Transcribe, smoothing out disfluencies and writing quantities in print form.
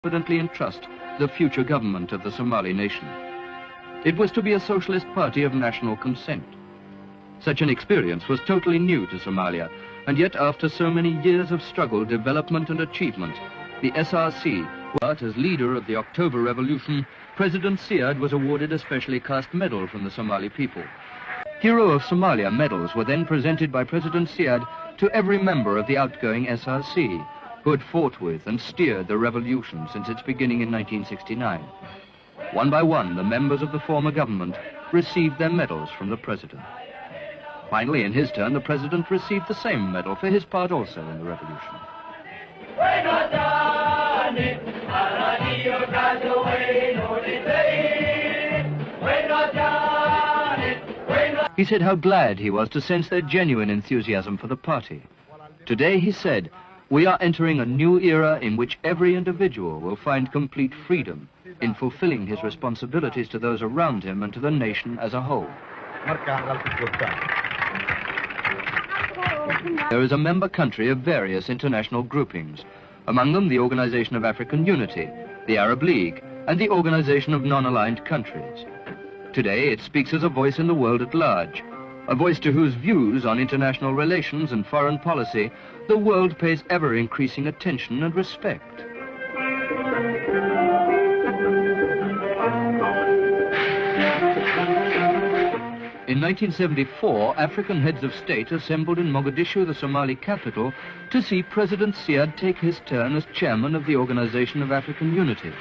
confidently entrust the future government of the Somali nation. It was to be a socialist party of national consent. Such an experience was totally new to Somalia, and yet after so many years of struggle, development and achievement, the SRC, but as leader of the October Revolution, President Siad was awarded a specially cast medal from the Somali people. Hero of Somalia medals were then presented by President Siad to every member of the outgoing SRC, who had fought with and steered the revolution since its beginning in 1969. One by one, the members of the former government received their medals from the president. Finally, in his turn, the president received the same medal for his part also in the revolution. He said how glad he was to sense their genuine enthusiasm for the party. Today, he said, we are entering a new era in which every individual will find complete freedom in fulfilling his responsibilities to those around him and to the nation as a whole. There is a member country of various international groupings, among them the Organization of African Unity, the Arab League, and the Organization of Non-Aligned Countries. Today it speaks as a voice in the world at large, a voice to whose views on international relations and foreign policy the world pays ever-increasing attention and respect. In 1974, African heads of state assembled in Mogadishu, the Somali capital, to see President Siad take his turn as chairman of the Organization of African Unity.